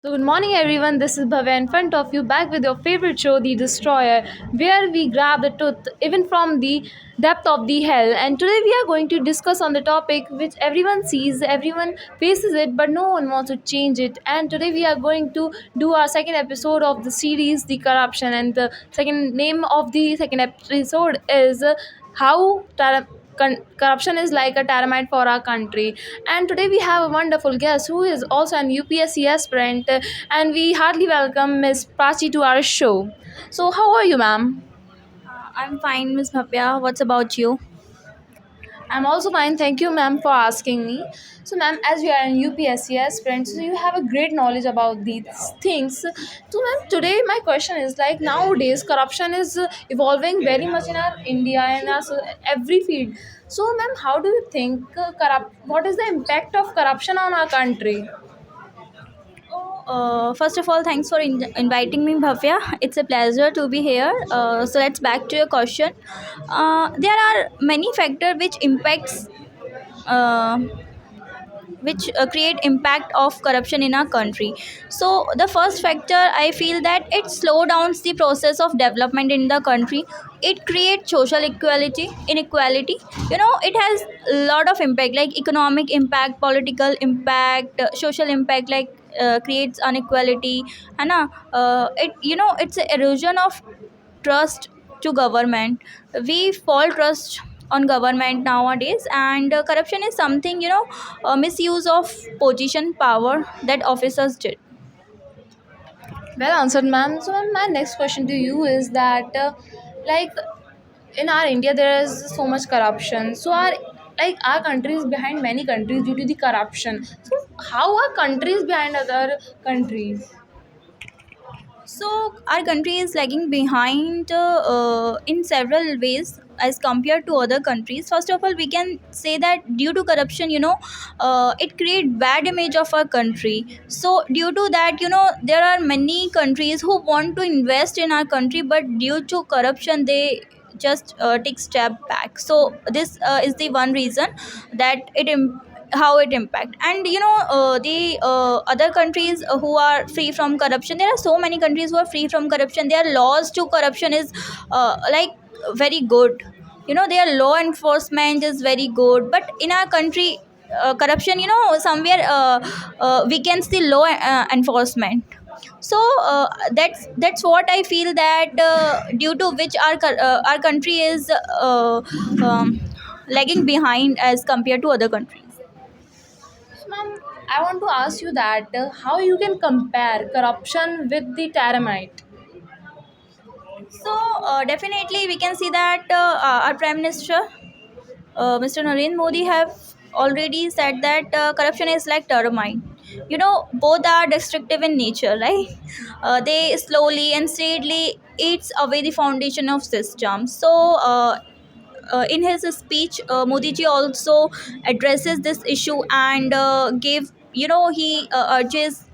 So good morning everyone, this is Bhavya in front of you back with your favorite show, The Destroyer, where we grab the truth even from the depth of the hell. And today we are going to discuss on the topic which everyone sees, everyone faces it, but no one wants to change it. And today we are going to do our second episode of the series, The Corruption. And the second name of the second episode is How corruption is like a termite for our country. And today we have a wonderful guest who is also an UPSC aspirant, and we heartily welcome Miss Prachi to our show. So, how are you, ma'am? I'm fine, Miss Bhavya. What's about you? I'm also fine. Thank you, ma'am, for asking me. So, ma'am, as you are an UPSC aspirant, so you have a great knowledge about these things. So, ma'am, today my question is like nowadays corruption is evolving very much in our India and our every field. So, ma'am, how do you think what is the impact of corruption on our country? First of all, thanks for inviting me, Bhavya. It's a pleasure to be here. So let's back to your question. There are many factors uh, which create impact of corruption in our country. So the first factor, I feel that it slow downs the process of development in the country. It creates social equality inequality. It has a lot of impact, like economic impact, political impact, social impact, like creates inequality. It's a erosion of trust to government. We fall trust on government nowadays, and corruption is something, misuse of position power that officers did. Well answered, ma'am. So, ma'am, my next question to you is that, like, in our India, there is so much corruption. So, our country is behind many countries due to the corruption. So, how are countries behind other countries? So our country is lagging behind in several ways as compared to other countries. First of all, we can say that due to corruption, it create bad image of our country. So due to that, there are many countries who want to invest in our country, but due to corruption, they just take step back. So this is the one reason that how it impact. And the other countries who are free from corruption, there are so many countries who are free from corruption. Their laws to corruption is like very good. Their law enforcement is very good, but in our country, corruption, somewhere we can see law enforcement. So that's what I feel, that due to which our country is um, lagging behind as compared to other countries. So, ma'am, I want to ask you that how you can compare corruption with the termite? So definitely we can see that our Prime Minister, Mr. Narendra Modi, have already said that corruption is like termite. Both are destructive in nature, right? They slowly and steadily eats away the foundation of system. So in his speech, Modi ji also addresses this issue and gave, he urges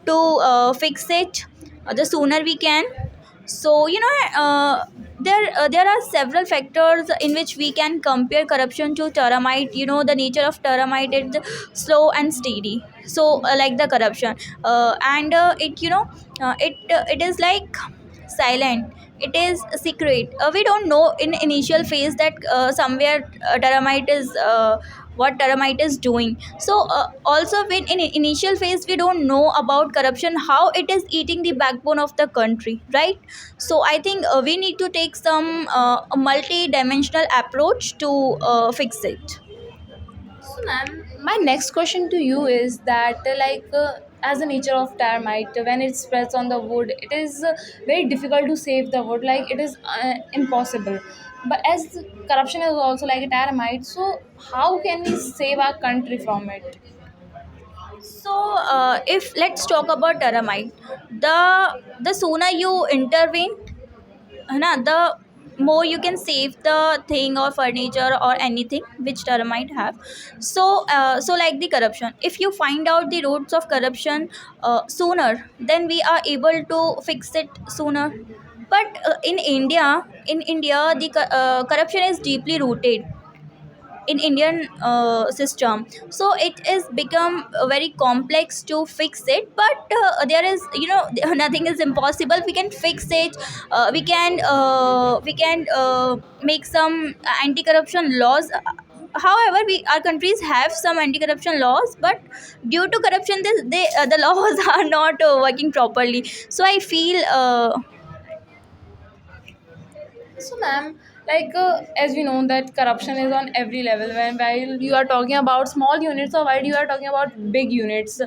to fix it the sooner we can. So there are several factors in which we can compare corruption to termite. The nature of termite is slow and steady. So like the corruption, and it is like silent. It is secret. We don't know in initial phase that somewhere termite is what termite is doing. So also when in initial phase we don't know about corruption, how it is eating the backbone of the country, right? So I think we need to take some multi-dimensional approach to fix it. So, ma'am, my next question to you is that, as the nature of termite, when it spreads on the wood, it is very difficult to save the wood. Like it is impossible. But as corruption is also like a termite, so how can we save our country from it? So if let's talk about termite, the sooner you intervene, the more you can save the thing or furniture or anything which termite have. So like the corruption, if you find out the roots of corruption sooner, then we are able to fix it sooner. But in India, the corruption is deeply rooted. in Indian system. So it is become very complex to fix it, but there is, nothing is impossible. We can fix it. We can make some anti-corruption laws. However, our countries have some anti-corruption laws, but due to corruption, the laws are not working properly. So I feel So, ma'am, as we know that corruption is on every level. When while you are talking about small units or while you are talking about big units.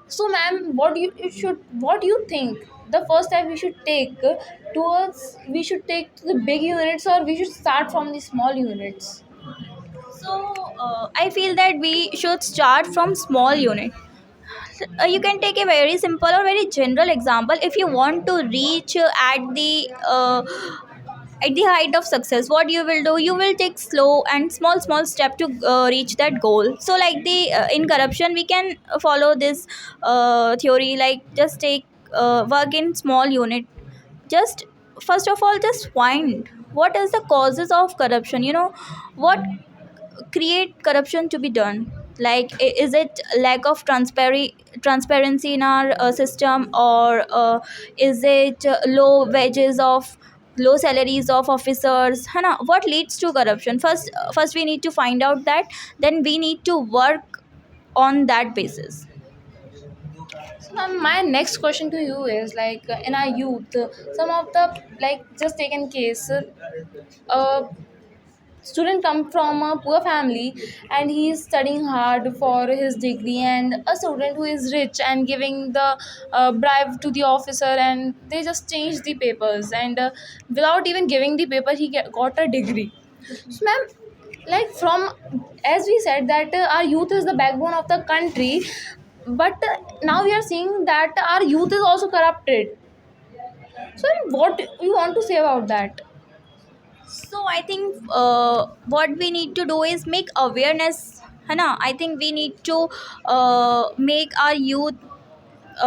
So, ma'am, what do you think the first step we should take towards we should take to the big units, or we should start from the small units? I feel that we should start from small unit. You can take a very simple or very general example. If you want to reach at the height of success, what you will do, you will take slow and small step to reach that goal. So like the in corruption we can follow this theory, like just take work in small unit. Just first of all, just find what is the causes of corruption, what create corruption to be done. Like, is it lack of transparency in our system, or is it low wages of low salaries of officers, है ना? What leads to corruption? First we need to find out that, then we need to work on that basis. So, ma'am, my next question to you is in our youth, some of the just taken case. Student come from a poor family and he is studying hard for his degree, and a student who is rich and giving the bribe to the officer, and they just change the papers, and without even giving the paper he got a degree. So, ma'am, from as we said that our youth is the backbone of the country, but now we are seeing that our youth is also corrupted. So what you want to say about that? So I think what we need to do is make awareness, है ना? I think we need to make our youth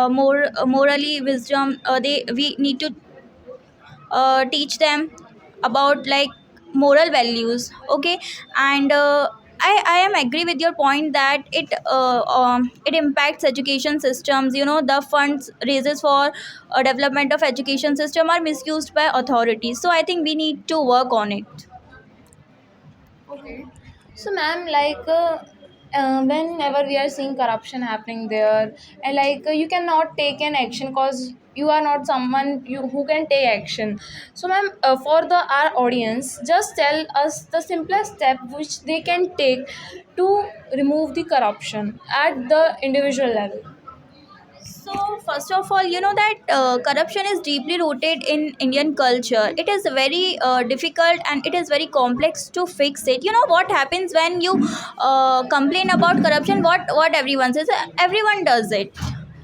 more morally wisdom. They We need to teach them about like moral values. Okay. And I am agree with your point that it impacts education systems. The funds raises for development of education system are misused by authorities, so I think we need to work on it. Okay. So, ma'am, whenever we are seeing corruption happening there, and you cannot take an action because you are not someone who can take action. So, ma'am, for the our audience, just tell us the simplest step which they can take to remove the corruption at the individual level. So, first of all, you know that corruption is deeply rooted in Indian culture. It is very difficult and it is very complex to fix it. You know what happens when you complain about corruption? What everyone says, everyone does it.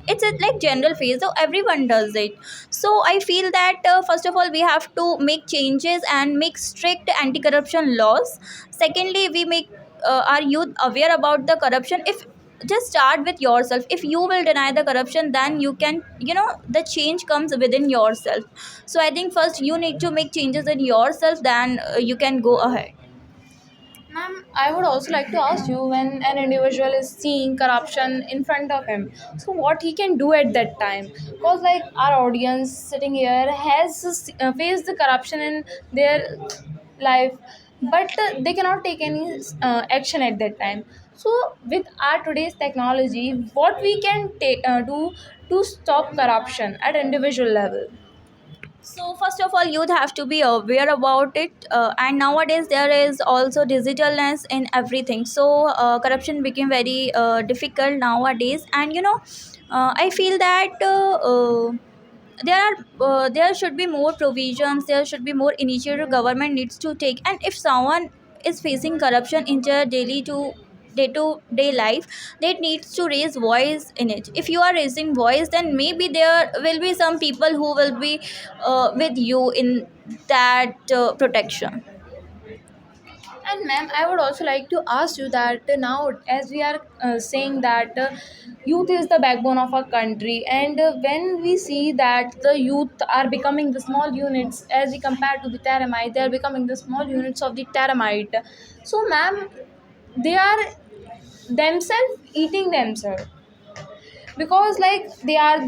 It's a like general phase, so everyone does it. So I feel that first of all, we have to make changes and make strict anti-corruption laws. Secondly, we make our youth aware about the corruption. If just start with yourself, if you will deny the corruption, then you can, the change comes within yourself. So I think first you need to make changes in yourself, then you can go ahead. Ma'am, I would also like to ask you, when an individual is seeing corruption in front of him, so what he can do at that time? Because our audience sitting here has faced the corruption in their life, but they cannot take any action at that time. So with our today's technology, what we can do to stop corruption at individual level? So first of all, youth have to be aware about it, and nowadays there is also digitalness in everything. So corruption became very difficult nowadays, and I feel that there should be more provisions. There should be more initiative government needs to take, and if someone is facing corruption in their day to day life, they needs to raise voice in it. If you are raising voice, then maybe there will be some people who will be with you in that protection. And ma'am, I would also like to ask you that now, as we are saying that youth is the backbone of our country, and when we see that the youth are becoming the small units as we compare to the termite, they are becoming the small units of the termite. So, ma'am, they are themselves eating themselves, because like they are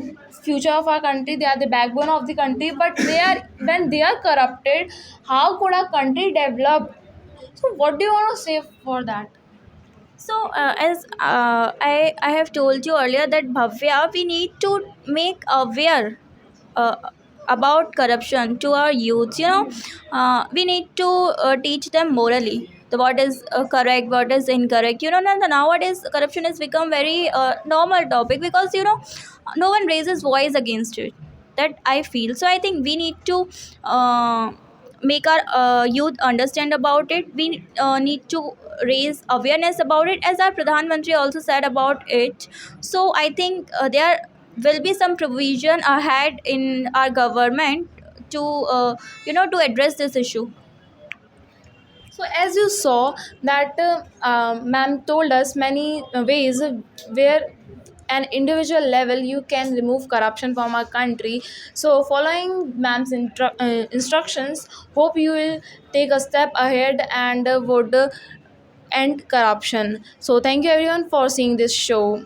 future of our country, they are the backbone of the country, but they are, when they are corrupted, how could our country develop? So what do you want to say for that? So, as I have told you earlier that Bhavya, we need to make aware uh, about corruption to our youth. We need to teach them morally the what is correct, what is incorrect. Nowadays corruption has become very normal topic because no one raises voice against it. That I feel. So I think we need to make our youth understand about it. We need to raise awareness about it, as our Pradhan Mantri also said about it. So I think there will be some provision ahead in our government to to address this issue. So as you saw that ma'am told us many ways where an individual level you can remove corruption from our country. So following ma'am's instructions, hope you will take a step ahead and would end corruption. So thank you everyone for seeing this show.